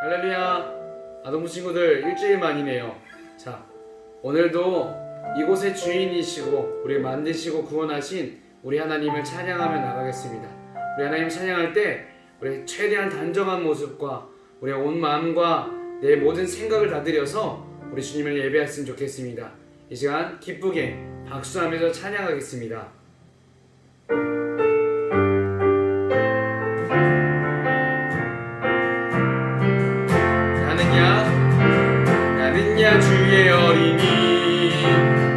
할렐루야. 아동부 친구들, 일주일 만이네요. 자, 오늘도 이곳의 주인이시고 우리 만드시고 구원하신 우리 하나님을 찬양하며 나가겠습니다. 우리 하나님 찬양할 때 우리 최대한 단정한 모습과 우리의 온 마음과 내 모든 생각을 다 들여서 우리 주님을 예배했으면 좋겠습니다. 이 시간 기쁘게 박수하면서 찬양하겠습니다. 나는야 주의 어린이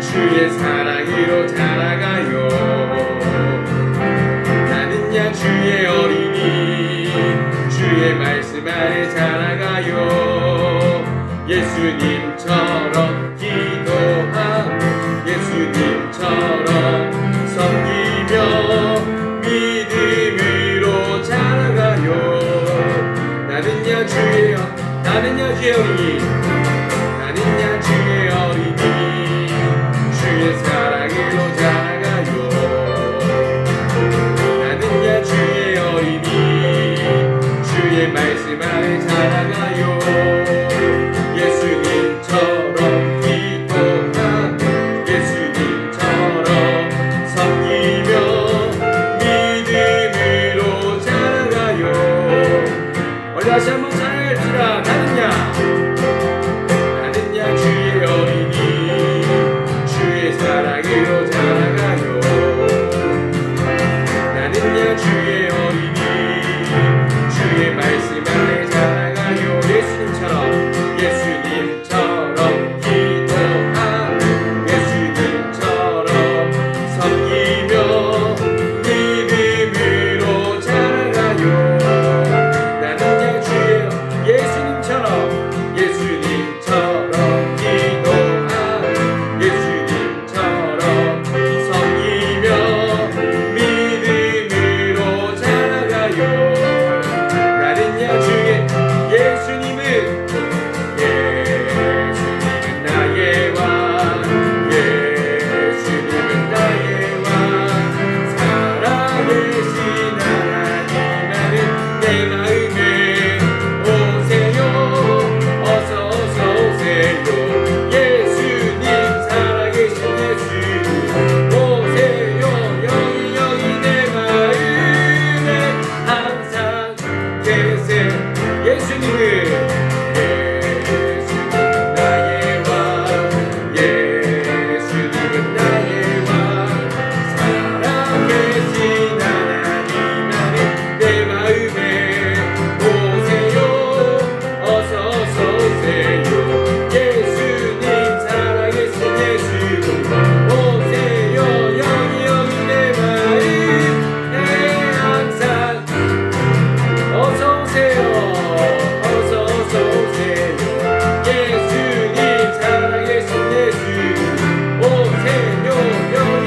주의 사랑으로 자라가요. 나는야 주의 어린이 주의 말씀 아래 자라가요. 예수님처럼 기도하고 예수님처럼 섬기며 믿음으로 자라가요. 나는야 주의 어린이 나는야 주의 어린이 주의 사랑으로 자라가요. 나는야 주의 어린이 주의 말씀 아래 자라가요. 예수님처럼 기도하고 예수님처럼 섬기며 믿음으로 자라가요. 우리 다시 한번 찬양합시다. 나는야 주의 어린이 주의 사랑으로 자라가요. 나는야 주의 어린이 주의 말씀 아래 자라가요. 예수님처럼 기도하고 예수님처럼 섬기며 믿음으로 자라가요. 나는야 주의 예수님처럼 기도하고 예수님처럼 섬기며 믿음으로 자라가요. 나는야 주의 예수님은 나의 왕 예수님은 나의 왕 살아계신 하나님 나는 내 마음에 오세요. 어서 오세요. 예수님 살아계신 예수 오세요. 여기 내 마음에 항상 계세요. 예수님은 나의 왕 예수님은 나의 왕 살아계신 하나님 나는 내 마음에 오세요. 어서 오세요. 예수님 살아계신 예수 오세요. 여기 내 마음에 항상 어서 오세요. 예수님 살아계신 예수 오세요. 여기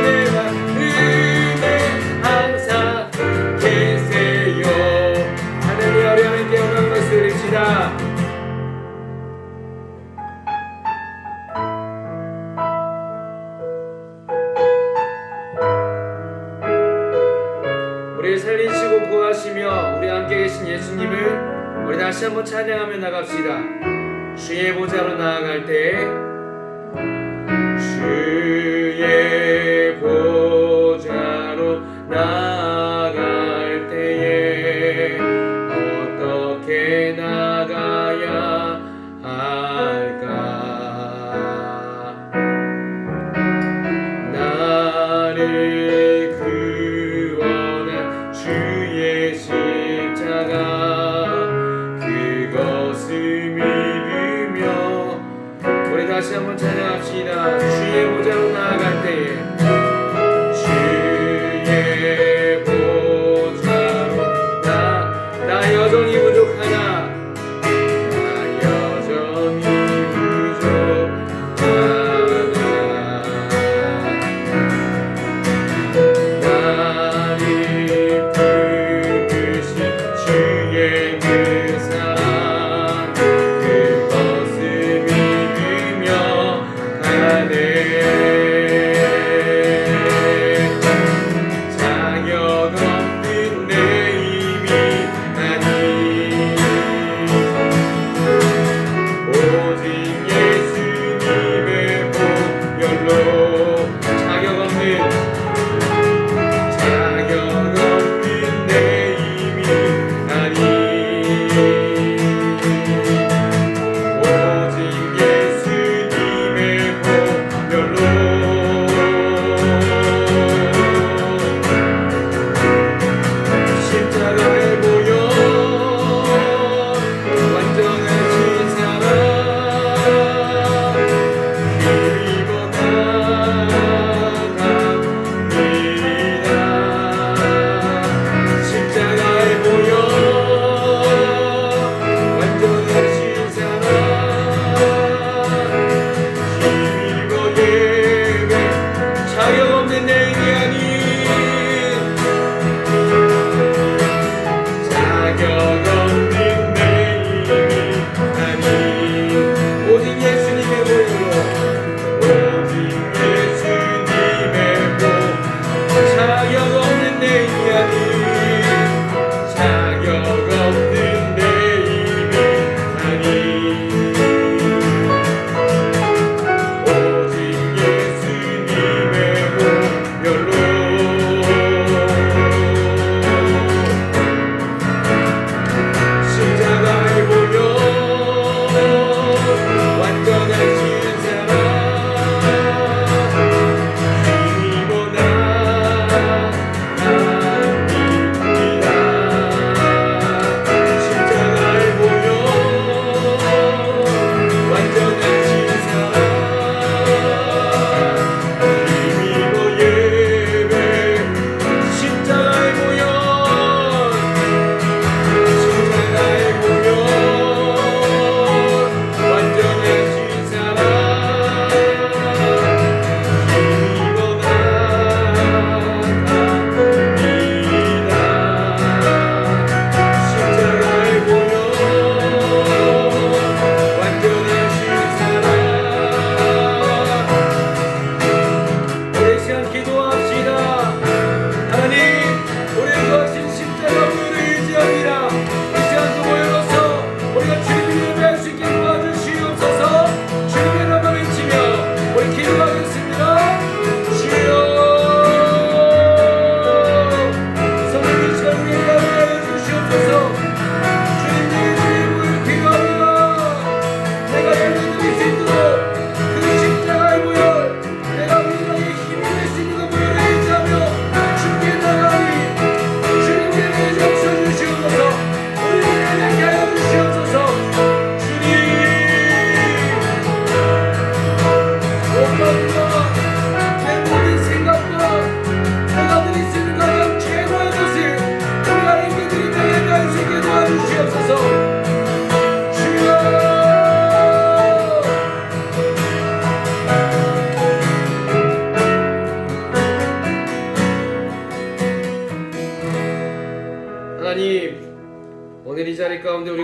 내 마음에 항상 계세요. 하나님 우리 하나님께 영광 말씀 드립시다. 우리를 살리시고 구하시며 우리 함께 계신 예수님을 우리 다시 한번 찬양하며 나갑시다. 주의 보좌로 나아갈 때에 주의 보좌로 나아갈 때에 어떻게 나가야 할까? 나를 구원한 주의 십자가 그것을 믿으며 우리 다시 한번 찬양합시다. 주의 보좌로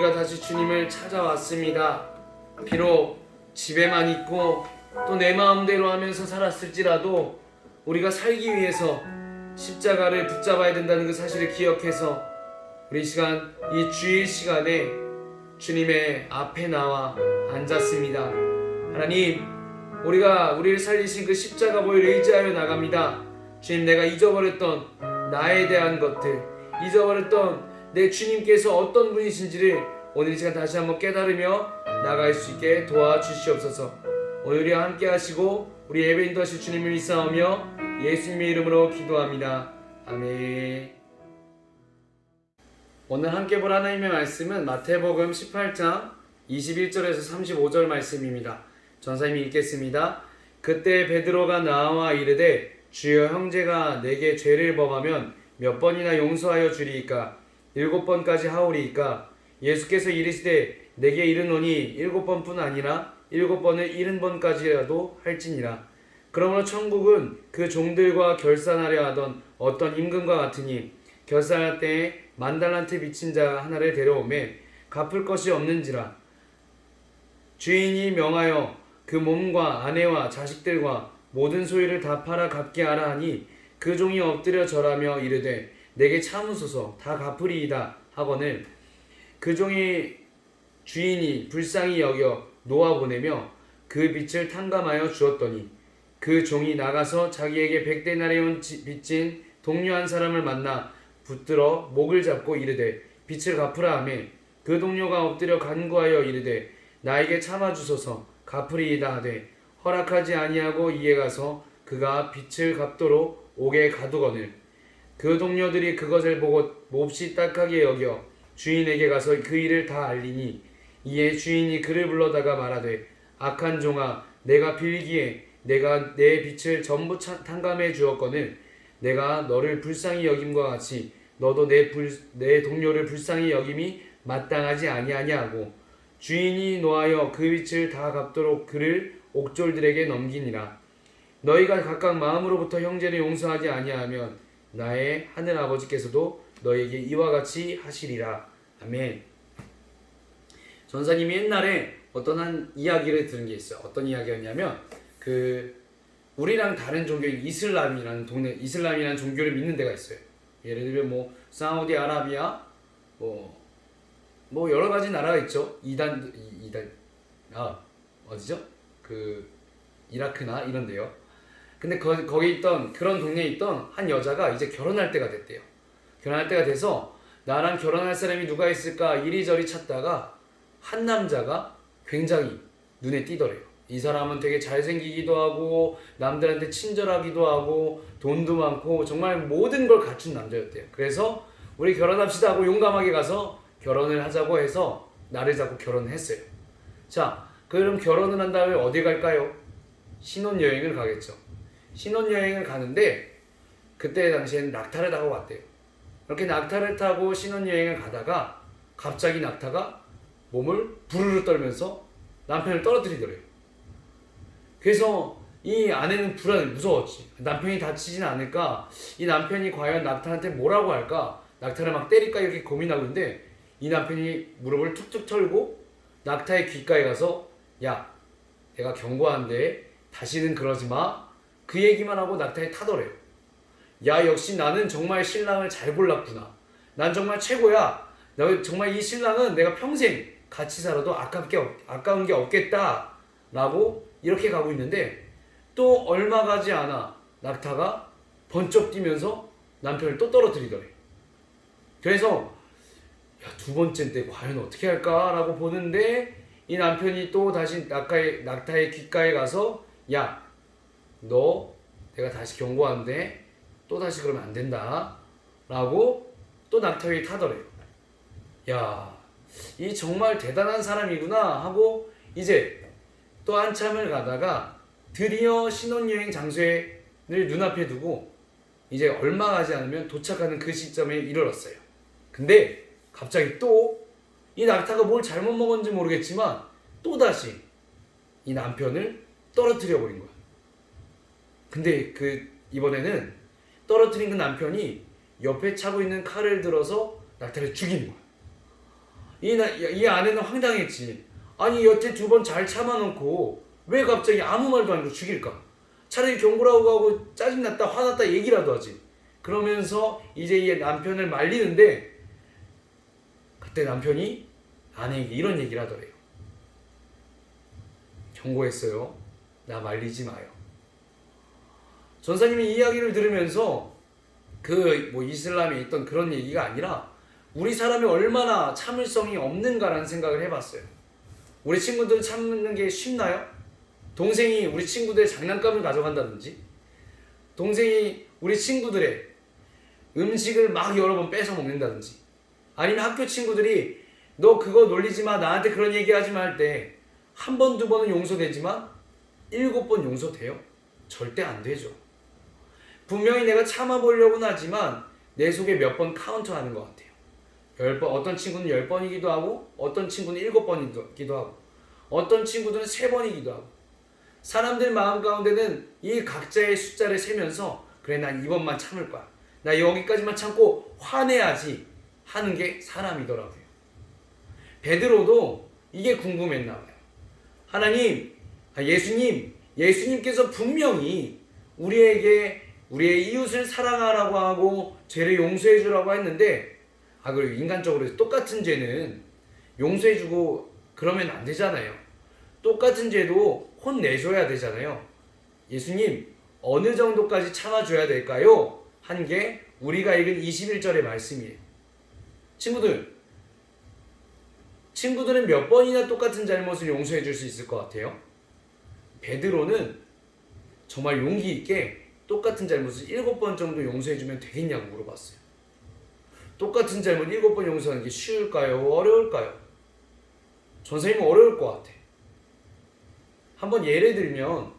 우리가 다시 주님을 찾아왔습니다. 비록 집에만 있고 또 내 마음대로 하면서 살았을지라도 우리가 살기 위해서 십자가를 붙잡아야 된다는 그 사실을 기억해서 우리 이 주일 시간에 주님의 앞에 나와 앉았습니다. 하나님, 우리가 우리를 살리신 그 십자가 보혈을 의지하여 나갑니다. 주님, 내가 잊어버렸던 나에 대한 것들, 잊어버렸던 내 주님께서 어떤 분이신지를 오늘 이 시간 다시 한번 깨달으며 나갈 수 있게 도와주시옵소서. 오늘 우리와 함께 하시고 우리 예배 인도하실 주님을 믿사오며 예수님의 이름으로 기도합니다. 아멘. 오늘 함께 볼 하나님의 말씀은 마태복음 18장 21절에서 35절 말씀입니다. 전사님이 읽겠습니다. 그때 베드로가 나와 이르되 주여, 형제가 내게 죄를 범하면 몇 번이나 용서하여 주리이까? 7번까지 하오리이까? 예수께서 이르시되 내게 이르노니 7번뿐 아니라 7번을 70번까지라도 할지니라. 그러므로 천국은 그 종들과 결산하려 하던 어떤 임금과 같으니 결산할 때에 10,000달란트 빚진 자 하나를 데려오매 갚을 것이 없는지라. 주인이 명하여 그 몸과 아내와 자식들과 모든 소유를 다 팔아 갚게 하라 하니 그 종이 엎드려 절하며 이르되 내게 참으소서, 다 갚으리이다 하거늘 그 종이 주인이 불쌍히 여겨 놓아 보내며 그 빚을 탕감하여 주었더니 그 종이 나가서 자기에게 100데나리온 빚진 동료 한 사람을 만나 붙들어 목을 잡고 이르되 빚을 갚으라 하매 그 동료가 엎드려 간구하여 이르되 나에게 참아주소서, 갚으리이다 하되 허락하지 아니하고 이에 가서 그가 빚을 갚도록 옥에 가두거늘 그 동료들이 그것을 보고 몹시 딱하게 여겨 주인에게 가서 그 일을 다 알리니 이에 주인이 그를 불러다가 말하되 악한 종아, 내가 빌기에 내가 내 빚을 전부 탕감해 주었거늘 내가 너를 불쌍히 여김과 같이 너도 내 동료를 불쌍히 여김이 마땅하지 아니하냐고 주인이 노하여 그 빚을 다 갚도록 그를 옥졸들에게 넘기니라. 너희가 각각 마음으로부터 형제를 용서하지 아니하면 나의 하늘 아버지께서도 너에게 이와 같이 하시리라. 아멘. 전사님이 옛날에 어떤 한 이야기를 들은 게 있어요. 어떤 이야기였냐면 우리랑 다른 종교인 이슬람이라는 종교를 믿는 데가 있어요. 예를 들면 뭐 사우디아라비아 뭐 여러 가지 나라가 있죠. 어디죠? 이라크나 이런데요. 근데 거기 있던 그런 동네에 있던 한 여자가 이제 결혼할 때가 됐대요. 결혼할 때가 돼서 나랑 결혼할 사람이 누가 있을까 이리저리 찾다가 한 남자가 굉장히 눈에 띄더래요. 이 사람은 되게 잘생기기도 하고 남들한테 친절하기도 하고 돈도 많고 정말 모든 걸 갖춘 남자였대요. 그래서 우리 결혼합시다 하고 용감하게 가서 결혼을 하자고 해서 날을 잡고 결혼했어요. 자, 그럼 결혼을 한 다음에 어디 갈까요? 신혼여행을 가겠죠. 신혼여행을 가는데 그때 당시에는 낙타를 타고 갔대요. 이렇게 낙타를 타고 신혼여행을 가다가 갑자기 낙타가 몸을 부르르 떨면서 남편을 떨어뜨리더래요. 그래서 이 아내는 무서웠지. 남편이 다치진 않을까? 이 남편이 과연 낙타한테 뭐라고 할까? 낙타를 막 때릴까? 이렇게 고민하고 있는데 이 남편이 무릎을 툭툭 털고 낙타의 귓가에 가서 야, 내가 경고하는데 다시는 그러지 마. 그 얘기만 하고 낙타에 타더래요. 야, 역시 나는 정말 신랑을 잘 골랐구나. 난 정말 최고야. 정말 이 신랑은 내가 평생 같이 살아도 아까운 게 없겠다 라고 이렇게 가고 있는데 또 얼마 가지 않아 낙타가 번쩍 뛰면서 남편을 또 떨어뜨리더래. 그래서 야, 두 번째인데 과연 어떻게 할까 라고 보는데 이 남편이 또 다시 낙타의 귓가에 가서 야, 너 내가 다시 경고하는데 또 다시 그러면 안 된다 라고 또 낙타 위에 타더래요. 야, 이 정말 대단한 사람이구나 하고 이제 또 한참을 가다가 드디어 신혼여행 장소를 눈앞에 두고 이제 얼마 가지 않으면 도착하는 그 시점에 이르렀어요. 근데 갑자기 또 이 낙타가 뭘 잘못 먹었는지 모르겠지만 또다시 이 남편을 떨어뜨려 버린 거야. 근데 이번에는 떨어뜨린 그 남편이 옆에 차고 있는 칼을 들어서 낙타를 죽이는 거야. 이 아내는 황당했지. 아니 여태 2번 잘 참아놓고 왜 갑자기 아무 말도 안 하고 죽일까? 차라리 경고라고 하고 짜증났다 화났다 얘기라도 하지. 그러면서 이제 이 남편을 말리는데 그때 남편이 아내에게 이런 얘기를 하더래요. 경고했어요. 나 말리지 마요. 전사님이 이 이야기를 들으면서 그 뭐 이슬람에 있던 그런 얘기가 아니라 우리 사람이 얼마나 참을성이 없는가라는 생각을 해봤어요. 우리 친구들 참는 게 쉽나요? 동생이 우리 친구들의 장난감을 가져간다든지, 동생이 우리 친구들의 음식을 막 여러 번 뺏어 먹는다든지, 아니면 학교 친구들이 너 그거 놀리지 마, 나한테 그런 얘기 하지 마 할 때 한 번, 2번은 용서되지만 7번 용서돼요? 절대 안 되죠. 분명히 내가 참아보려고는 하지만 내 속에 몇 번 카운터하는 것 같아요. 10번, 어떤 친구는 10번이기도 하고 어떤 친구는 7번이기도 하고 어떤 친구들은 3번이기도 하고 사람들 마음 가운데는 이 각자의 숫자를 세면서 그래 난 이번만 참을 거야. 나 여기까지만 참고 화내야지 하는 게 사람이더라고요. 베드로도 이게 궁금했나 봐요. 하나님, 예수님께서 분명히 우리에게 우리의 이웃을 사랑하라고 하고 죄를 용서해 주라고 했는데 그리고 인간적으로 똑같은 죄는 용서해 주고 그러면 안 되잖아요. 똑같은 죄도 혼내줘야 되잖아요. 예수님 어느 정도까지 참아줘야 될까요? 한 게 우리가 읽은 21절의 말씀이에요. 친구들은 몇 번이나 똑같은 잘못을 용서해 줄 수 있을 것 같아요? 베드로는 정말 용기 있게 똑같은 잘못을 7번 정도 용서해 주면 되겠냐고 물어봤어요. 똑같은 잘못 7번 용서하는 게 쉬울까요? 어려울까요? 전사님은 어려울 것 같아. 한번 예를 들면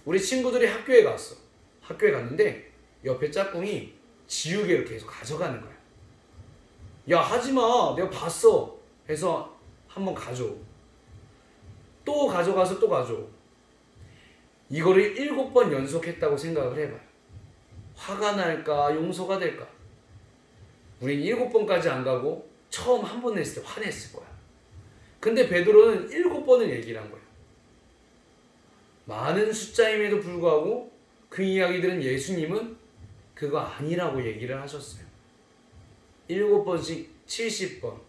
우리 친구들이 학교에 갔어. 학교에 갔는데 옆에 짝꿍이 지우개를 계속 가져가는 거야. 야 하지마 내가 봤어 해서 한번 가져. 또 가져가서 또 가져. 이거를 7번 연속했다고 생각을 해봐요. 화가 날까 용서가 될까? 우린 7번까지 안 가고 처음 한 번 했을 때 화냈을 거야. 근데 베드로는 7번을 얘기를 한 거예요. 많은 숫자임에도 불구하고 그 이야기들은 예수님은 그거 아니라고 얘기를 하셨어요. 7번씩 70번.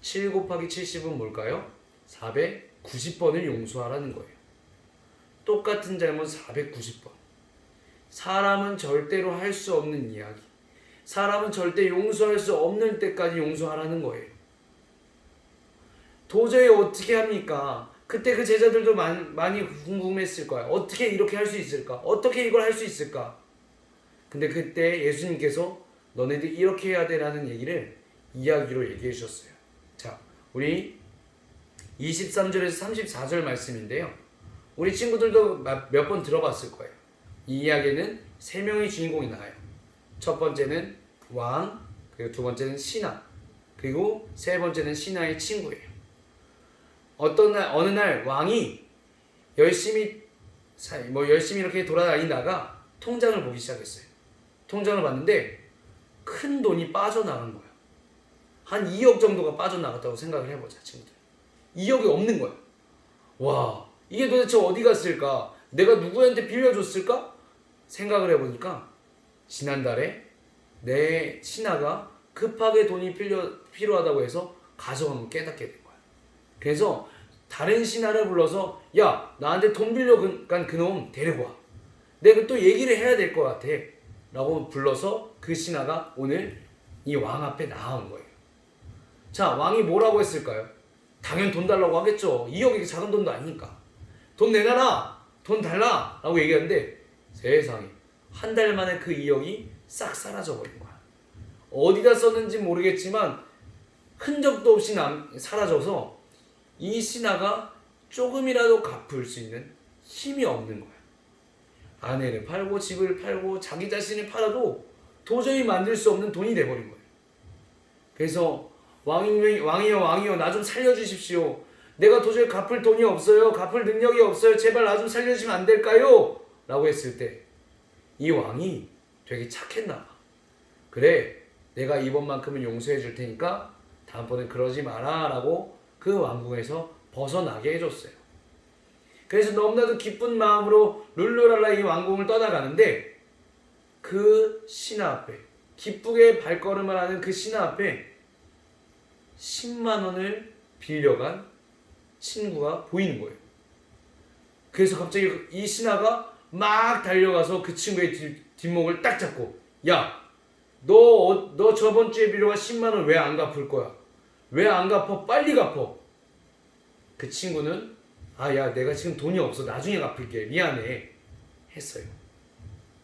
7 곱하기 70은 뭘까요? 490번을 용서하라는 거예요. 똑같은 잘못 490번. 사람은 절대로 할 수 없는 이야기. 사람은 절대 용서할 수 없는 때까지 용서하라는 거예요. 도저히 어떻게 합니까? 그때 그 제자들도 많이 궁금했을 거야. 어떻게 이렇게 할 수 있을까? 어떻게 이걸 할 수 있을까? 근데 그때 예수님께서 너네들 이렇게 해야 돼라는 얘기를 이야기로 얘기해 주셨어요. 자, 우리 23절에서 34절 말씀인데요. 우리 친구들도 몇 번 들어봤을 거예요. 이 이야기는 3명의 주인공이 나와요. 첫 번째는 왕, 그리고 두 번째는 신하, 그리고 세 번째는 신하의 친구예요. 어느 날 왕이 열심히 이렇게 돌아다니다가 통장을 보기 시작했어요. 통장을 봤는데 큰 돈이 빠져나간 거야. 한 2억 정도가 빠져나갔다고 생각을 해보자, 친구들. 2억이 없는 거야. 와, 이게 도대체 어디 갔을까? 내가 누구한테 빌려줬을까? 생각을 해보니까 지난달에 내 친아가 급하게 돈이 필요하다고 해서 가져간 걸 깨닫게 된 거야. 그래서 다른 신하를 불러서 야, 나한테 돈 빌려간 그놈 데리고 와. 내가 또 얘기를 해야 될 것 같아. 라고 불러서 그 신하가 오늘 이 왕 앞에 나온 거예요. 자, 왕이 뭐라고 했을까요? 당연 돈 달라고 하겠죠. 2억이 작은 돈도 아니니까. 돈 내놔라! 돈 달라! 라고 얘기하는데 세상에 한 달 만에 그 2억이 싹 사라져버린 거야. 어디다 썼는지 모르겠지만 흔적도 없이 사라져서 이 신하가 조금이라도 갚을 수 있는 힘이 없는 거야. 아내를 팔고 집을 팔고 자기 자신을 팔아도 도저히 만들 수 없는 돈이 돼버린 거예요. 그래서 왕이여 나 좀 살려주십시오. 내가 도저히 갚을 돈이 없어요. 갚을 능력이 없어요. 제발 나 좀 살려주시면 안 될까요? 라고 했을 때 이 왕이 되게 착했나 봐. 그래, 내가 이번만큼은 용서해 줄 테니까 다음번엔 그러지 마라 라고 그 왕궁에서 벗어나게 해줬어요. 그래서 너무나도 기쁜 마음으로 룰루랄라 이 왕궁을 떠나가는데 그 신하 앞에, 기쁘게 발걸음을 하는 그 신하 앞에 10만 원을 빌려간 친구가 보이는 거예요. 그래서 갑자기 이 신하가 막 달려가서 그 친구의 뒷목을 딱 잡고, 야, 너 저번 주에 빌려간 10만 원 왜 안 갚을 거야? 왜 안 갚어? 빨리 갚어. 그 친구는 야, 내가 지금 돈이 없어. 나중에 갚을게. 미안해. 했어요.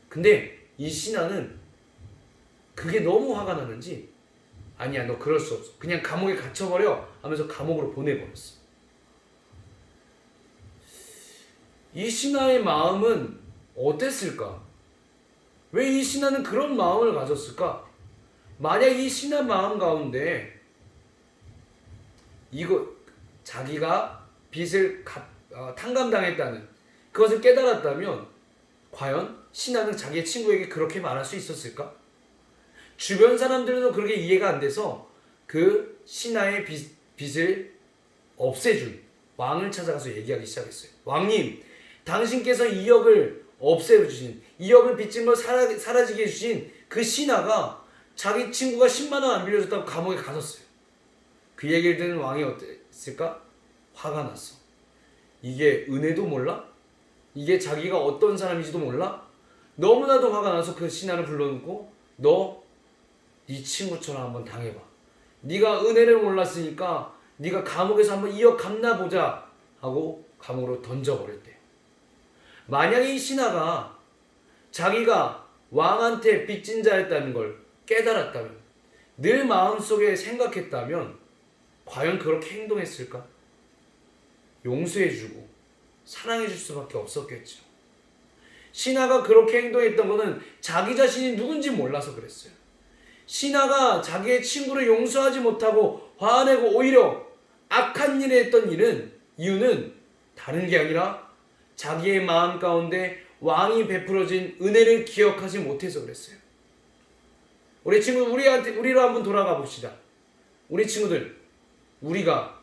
근데 이 신하는 그게 너무 화가 나는지, 아니야, 너 그럴 수 없어. 그냥 감옥에 갇혀버려 하면서 감옥으로 보내버렸어. 이 신하의 마음은 어땠을까? 왜 이 신하는 그런 마음을 가졌을까? 만약 이 신하 마음 가운데 자기가 빚을 탕감당했다는 그것을 깨달았다면 과연 신하는 자기의 친구에게 그렇게 말할 수 있었을까? 주변 사람들도 그렇게 이해가 안 돼서 그 신하의 빚을 없애준 왕을 찾아가서 얘기하기 시작했어요. 왕님, 당신께서 2억을 없애주신, 2억을 빚진 걸 사라지게 해주신 그 신하가 자기 친구가 10만 원 안 빌려줬다고 감옥에 가뒀어요. 그 얘기를 듣는 왕이 어땠을까? 화가 났어. 이게 은혜도 몰라? 이게 자기가 어떤 사람인지도 몰라? 너무나도 화가 나서 그 신하를 불러놓고, 너 네 친구처럼 한번 당해봐. 네가 은혜를 몰랐으니까 네가 감옥에서 한번 2억 갚나보자 하고 감옥으로 던져버렸대요. 만약에 이 신하가 자기가 왕한테 빚진 자였다는 걸 깨달았다면, 늘 마음속에 생각했다면 과연 그렇게 행동했을까? 용서해주고 사랑해줄 수밖에 없었겠죠. 신하가 그렇게 행동했던 것은 자기 자신이 누군지 몰라서 그랬어요. 신하가 자기의 친구를 용서하지 못하고 화내고 오히려 악한 일을 했던 이유는 다른 게 아니라 자기의 마음 가운데 왕이 베풀어진 은혜를 기억하지 못해서 그랬어요. 우리 친구, 우리로 한번 돌아가 봅시다. 우리 친구들, 우리가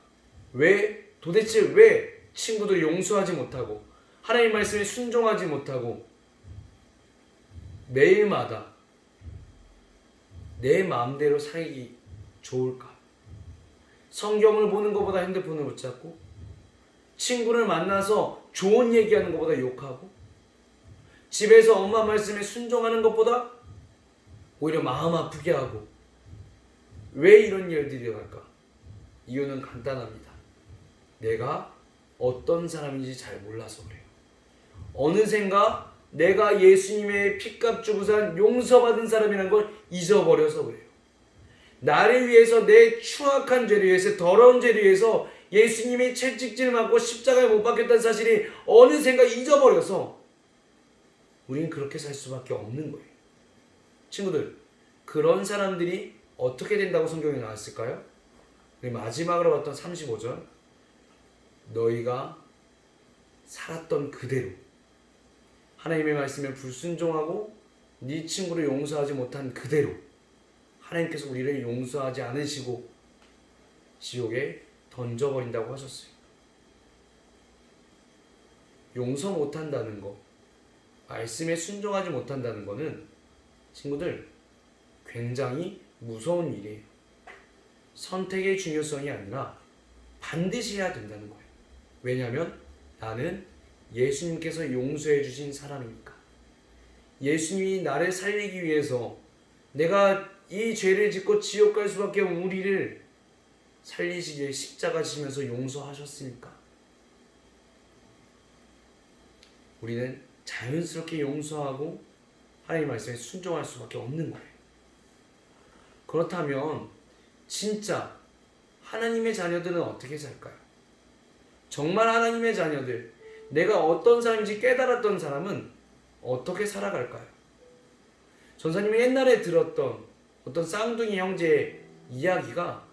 도대체 왜 친구들 용서하지 못하고 하나님 말씀에 순종하지 못하고 매일마다 내 마음대로 살기 좋을까? 성경을 보는 것보다 핸드폰을 붙잡고, 친구를 만나서 좋은 얘기하는 것보다 욕하고, 집에서 엄마 말씀에 순종하는 것보다 오히려 마음 아프게 하고, 왜 이런 일들이 일어날까? 이유는 간단합니다. 내가 어떤 사람인지 잘 몰라서 그래요. 어느샌가 내가 예수님의 피값 주고 산 용서받은 사람이라는 걸 잊어버려서 그래요. 나를 위해서, 내 추악한 죄를 위해서, 더러운 죄를 위해서 예수님이 채찍질을 맞고 십자가에 못 박혔다는 사실이 어느샌가 잊어버려서 우리는 그렇게 살 수밖에 없는 거예요. 친구들, 그런 사람들이 어떻게 된다고 성경에 나왔을까요? 마지막으로 봤던 35절, 너희가 살았던 그대로 하나님의 말씀에 불순종하고 네 친구를 용서하지 못한 그대로 하나님께서 우리를 용서하지 않으시고 지옥에 던져버린다고 하셨어요. 용서 못한다는 거, 말씀에 순종하지 못한다는 거는 친구들 굉장히 무서운 일이에요. 선택의 중요성이 아니라 반드시 해야 된다는 거예요. 왜냐하면 나는 예수님께서 용서해 주신 사람이니까. 예수님이 나를 살리기 위해서, 내가 이 죄를 짓고 지옥 갈 수밖에 없는 우리를 살리시기에 십자가 지면서 용서하셨으니까 우리는 자연스럽게 용서하고 하나님 말씀에 순종할 수밖에 없는 거예요. 그렇다면 진짜 하나님의 자녀들은 어떻게 살까요? 정말 하나님의 자녀들, 내가 어떤 사람인지 깨달았던 사람은 어떻게 살아갈까요? 전사님이 옛날에 들었던 어떤 쌍둥이 형제의 이야기가,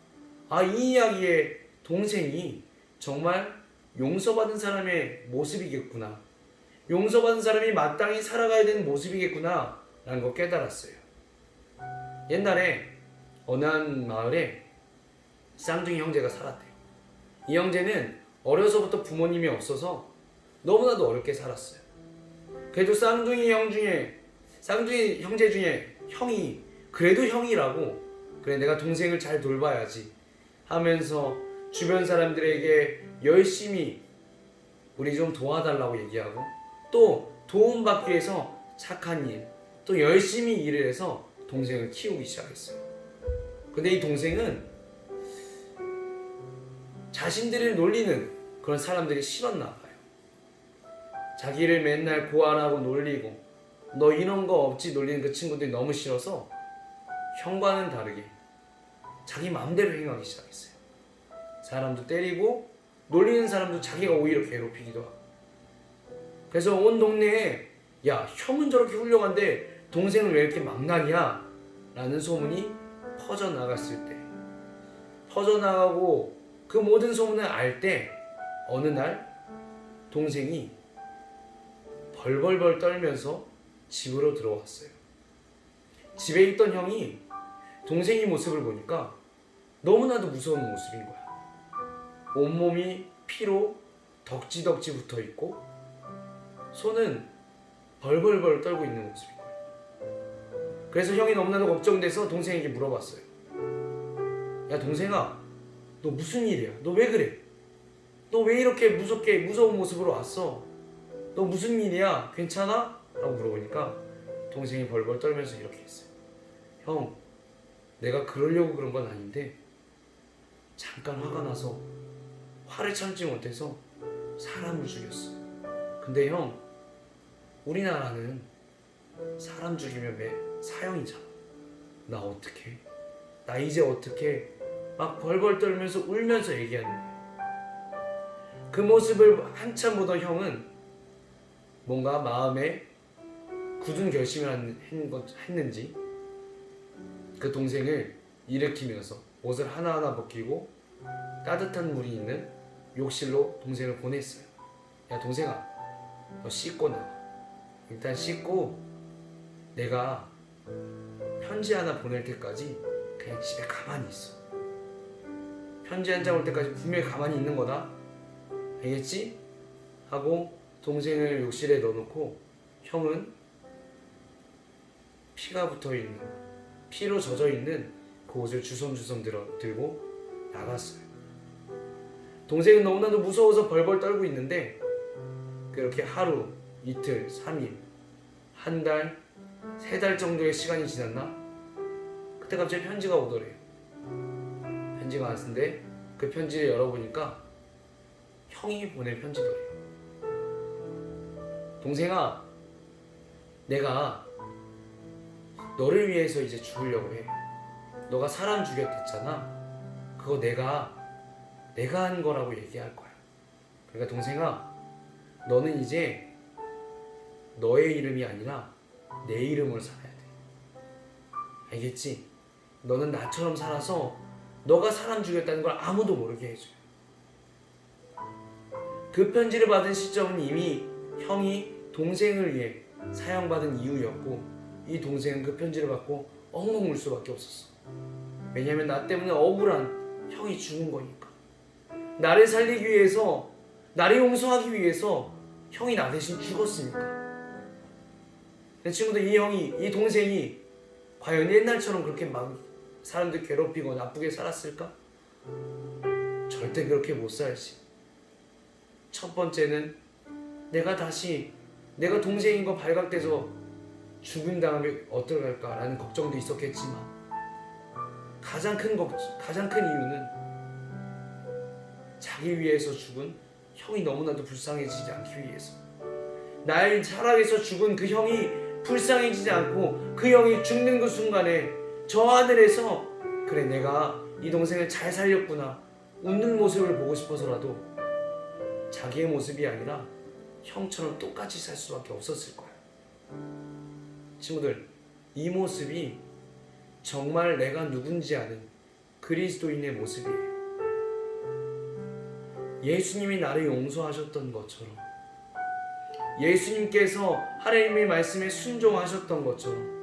이 이야기의 동생이 정말 용서받은 사람의 모습이겠구나, 용서받은 사람이 마땅히 살아가야 되는 모습이겠구나 라는 걸 깨달았어요. 옛날에 어느 한 마을에 쌍둥이 형제가 살았대요. 이 형제는 어려서부터 부모님이 없어서 너무나도 어렵게 살았어요. 그래도 쌍둥이 형제 중에 형이 그래도 형이라고, 그래 내가 동생을 잘 돌봐야지 하면서 주변 사람들에게 열심히 우리 좀 도와달라고 얘기하고, 또 도움받기 위해서 착한 일, 또 열심히 일을 해서 동생을 키우기 시작했어요. 근데 이 동생은 자신들을 놀리는 그런 사람들이 싫었나 봐요. 자기를 맨날 고안하고 놀리고 너 이런 거 없지 놀리는 그 친구들이 너무 싫어서 형과는 다르게 자기 마음대로 행하기 시작했어요. 사람도 때리고 놀리는 사람도 자기가 오히려 괴롭히기도 하고. 그래서 온 동네에 야, 형은 저렇게 훌륭한데 동생은 왜 이렇게 망나냐? 라는 소문이 퍼져나갔을 때, 퍼져나가고 그 모든 소문을 알 때 어느 날 동생이 벌벌벌 떨면서 집으로 들어왔어요. 집에 있던 형이 동생의 모습을 보니까 너무나도 무서운 모습인 거야. 온몸이 피로 덕지덕지 붙어있고 손은 벌벌벌 떨고 있는 모습인 거야. 그래서 형이 너무나도 걱정돼서 동생에게 물어봤어요. 야, 동생아, 너 무슨 일이야? 너 왜 그래? 너 왜 이렇게 무서운 모습으로 왔어? 너 무슨 일이야? 괜찮아? 라고 물어보니까 동생이 벌벌 떨면서 이렇게 했어요. 형, 내가 그러려고 그런 건 아닌데 잠깐 화가 나서 화를 참지 못해서 사람을 죽였어. 근데 형, 우리나라는 사람 죽이면 사형이잖아. 나 어떡해? 나 이제 어떡해? 막 벌벌 떨면서 울면서 얘기하는 거야. 그 모습을 한참 보던 형은 뭔가 마음에 굳은 결심을 했는지 그 동생을 일으키면서 옷을 하나하나 벗기고 따뜻한 물이 있는 욕실로 동생을 보냈어요. 야, 동생아, 너 씻고 나와. 일단 씻고 내가 편지 하나 보낼 때까지 그냥 집에 가만히 있어. 편지 한 장 올 때까지 분명히 가만히 있는 거다. 알겠지? 하고 동생을 욕실에 넣어놓고 형은 피가 붙어있는, 피로 젖어있는 그 옷을 주섬주섬 들고 나갔어요. 동생은 너무나도 무서워서 벌벌 떨고 있는데 그렇게 하루, 이틀, 3일, 한 달, 3달 정도의 시간이 지났나? 그때 갑자기 편지가 오더래요. 편지가 왔는데 그 편지를 열어보니까 형이 보낸 편지더래요. 동생아, 내가 너를 위해서 이제 죽으려고 해. 너가 사람 죽였댔잖아. 그거 내가 한 거라고 얘기할 거야. 그러니까 동생아, 너는 이제 너의 이름이 아니라 내 이름으로 살아야 돼. 알겠지? 너는 나처럼 살아서 너가 사람 죽였다는 걸 아무도 모르게 해줘. 그 편지를 받은 시점은 이미 형이 동생을 위해 사형받은 이후였고, 이 동생은 그 편지를 받고 엉엉 울 수밖에 없었어. 왜냐면 나 때문에 억울한 형이 죽은 거니까. 나를 살리기 위해서, 나를 용서하기 위해서 형이 나 대신 죽었으니까. 내 친구들, 이 동생이 과연 옛날처럼 그렇게 막 사람들 괴롭히고 나쁘게 살았을까? 절대 그렇게 못 살지. 첫 번째는 내가 동생인 거 발각돼서 죽은 다음에 어떨까라는 걱정도 있었겠지만, 가장 큰 이유는 자기 위해서 죽은 형이 너무나도 불쌍해지지 않기 위해서. 날 살아계서 죽은 그 형이 불쌍해지지 않고 그 형이 죽는 그 순간에 저 하늘에서 그래, 내가 이 동생을 잘 살렸구나, 웃는 모습을 보고 싶어서라도 자기의 모습이 아니라 형처럼 똑같이 살 수밖에 없었을 거야. 친구들, 이 모습이 정말 내가 누군지 아는 그리스도인의 모습이에요. 예수님이 나를 용서하셨던 것처럼, 예수님께서 하나님의 말씀에 순종하셨던 것처럼,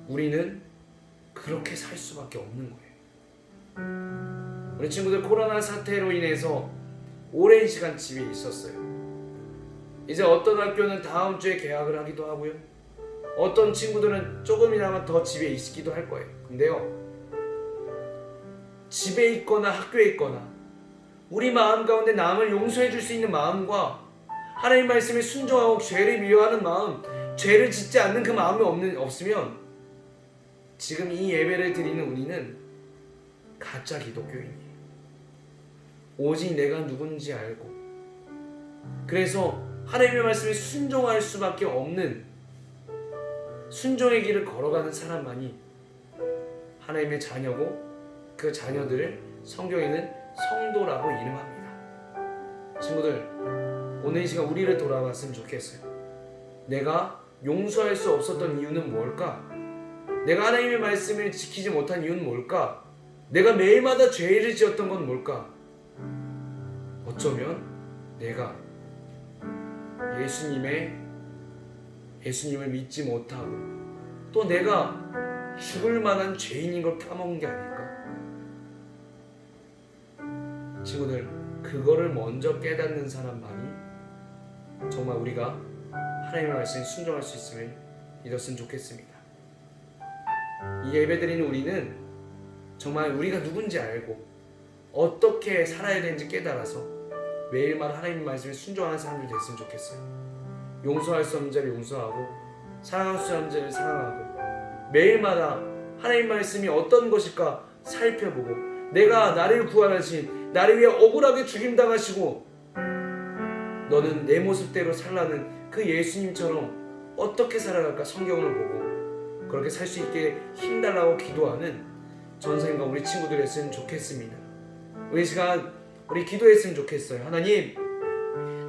우리는 그렇게 살 수밖에 없는 거예요. 우리 친구들 코로나 사태로 인해서 오랜 시간 집에 있었어요. 이제 어떤 학교는 다음 주에 개학을 하기도 하고요. 어떤 친구들은 조금이나마 더 집에 있기도 할 거예요. 근데요, 집에 있거나 학교에 있거나 우리 마음 가운데 남을 용서해 줄 수 있는 마음과 하나님 말씀에 순종하고 죄를 미워하는 마음, 죄를 짓지 않는 그 마음이 없으면 지금 이 예배를 드리는 우리는 가짜 기독교인이에요. 오직 내가 누군지 알고 그래서 하나님의 말씀에 순종할 수밖에 없는 순종의 길을 걸어가는 사람만이 하나님의 자녀고 그 자녀들을 성경에는 성도라고 이름합니다. 친구들, 오늘 이 시간 우리를 돌아봤으면 좋겠어요. 내가 용서할 수 없었던 이유는 뭘까? 내가 하나님의 말씀을 지키지 못한 이유는 뭘까? 내가 매일마다 죄를 지었던 건 뭘까? 어쩌면 내가 예수님을 믿지 못하고 또 내가 죽을 만한 죄인인 걸 까먹은 게 아닐까? 친구들, 그거를 먼저 깨닫는 사람만이 정말 우리가 하나님의 말씀에 순종할 수 있음을 믿었으면 좋겠습니다. 이 예배드리는 우리는 정말 우리가 누군지 알고 어떻게 살아야 되는지 깨달아서 매일마다 하나님의 말씀에 순종하는 사람들이 됐으면 좋겠어요. 용서할 수 없는 자를 용서하고 사랑할 수 없는 자를 사랑하고 매일마다 하나님 말씀이 어떤 것일까 살펴보고 내가 나를 구원하신 나를 위해 억울하게 죽임당하시고 너는 내 모습대로 살라는 그 예수님처럼 어떻게 살아갈까 성경을 보고 그렇게 살 수 있게 힘달라고 기도하는 전생과 우리 친구들 했으면 좋겠습니다. 우리 시간 우리 기도했으면 좋겠어요. 하나님,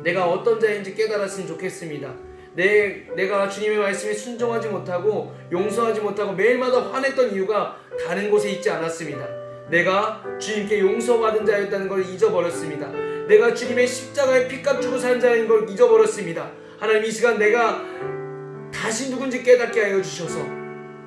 내가 어떤 자인지 깨달았으면 좋겠습니다. 내가 주님의 말씀에 순종하지 못하고 용서하지 못하고 매일마다 화냈던 이유가 다른 곳에 있지 않았습니다. 내가 주님께 용서받은 자였다는 걸 잊어버렸습니다. 내가 주님의 십자가에 피값 주고 산 자인 걸 잊어버렸습니다. 하나님, 이 시간 내가 다시 누군지 깨닫게 하여 주셔서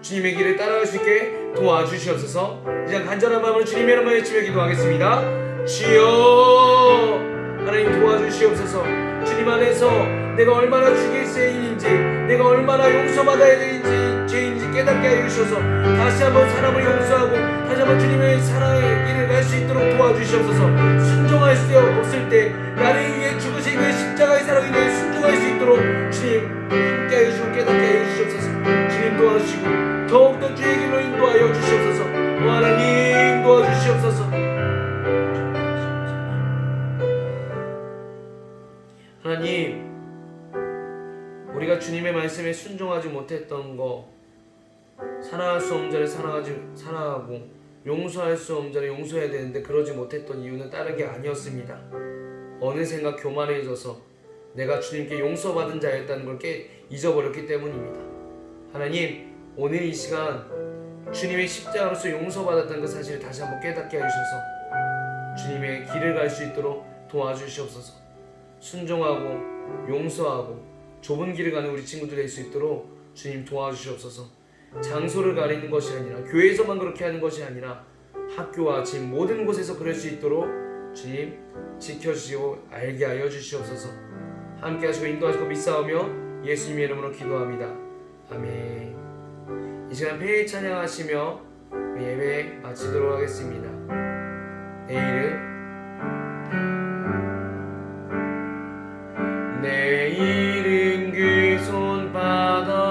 주님의 길을 따라갈 수 있게 도와주시옵소서. 이제 간절한 마음으로 주님의 이름을 외치며 기도하겠습니다. 주여, 하나님 도와주시옵소서. 주님 안에서 내가 얼마나 죽일 죄인인지 내가 얼마나 용서받아야 되는지 죄인인지 깨닫게 하여 주셔서 다시 한번 사람을 용서하고 다시 한번 주님의 사랑의 길을 갈 수 있도록 도와주시옵소서. 순종할 수 없을 때 나를 위해 죽으신 그 십자가의 사랑에 대해 순종할 수 있도록 주님 함께 하여 주시고 깨닫게 하여 주시옵소서. 주님 도와주시고 더욱더 주의 길로 인도하여 주시옵소서. 하나님 도와주시옵소서. 하나님, 우리가 주님의 말씀에 순종하지 못했던 거, 사랑할 수 없는 자를 사랑하고 용서할 수 없는 자를 용서해야 되는데 그러지 못했던 이유는 다른 게 아니었습니다. 어느샌가 교만해져서 내가 주님께 용서받은 자였다는 걸 잊어버렸기 때문입니다. 하나님, 오늘 이 시간 주님의 십자가로서 용서받았다는 그 사실을 다시 한번 깨닫게 해주셔서 주님의 길을 갈 수 있도록 도와주시옵소서. 순종하고 용서하고 좁은 길을 가는 우리 친구들 될 수 있도록 주님 도와주시옵소서. 장소를 가리는 것이 아니라 교회에서만 그렇게 하는 것이 아니라 학교와 집 모든 곳에서 그럴 수 있도록 주님 지켜주시고 알게 하여 주시옵소서. 함께 하시고 인도하시고 믿사오며 예수님의 이름으로 기도합니다. 아멘. 이 시간 폐회 찬양하시며 예배 마치도록 하겠습니다. 내일은 그 손바닥에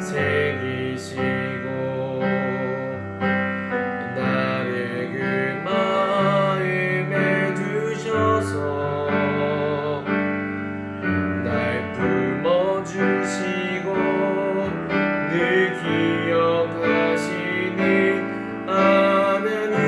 새기시고 나를 그 마음에 두셔서 날 품어주시고 늘 기억하시는 하나님,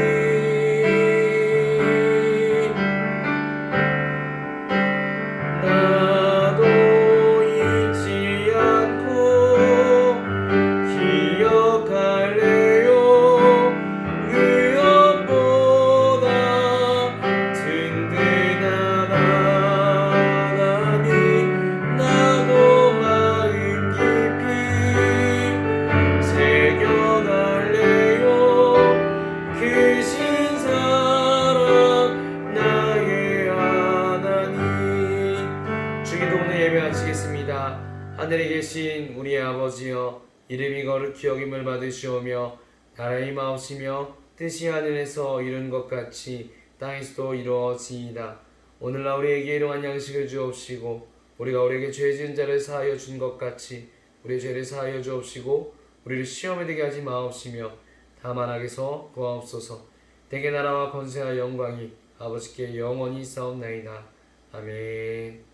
하늘에 계신 우리의 아버지여, 이름이 거룩히 여김을 받으시오며 나라의 마옵시며 뜻이 하늘에서 이룬 것 같이 땅에서도 이루어지이다. 오늘날 우리에게 일용할 양식을 주옵시고 우리가 우리에게 죄 지은 자를 사하여 준 것 같이 우리의 죄를 사하여 주옵시고 우리를 시험에 들게 하지 마옵시며 다만 악에서 구하옵소서. 대개 나라와 권세와 영광이 아버지께 영원히 있사옵나이다. 아멘.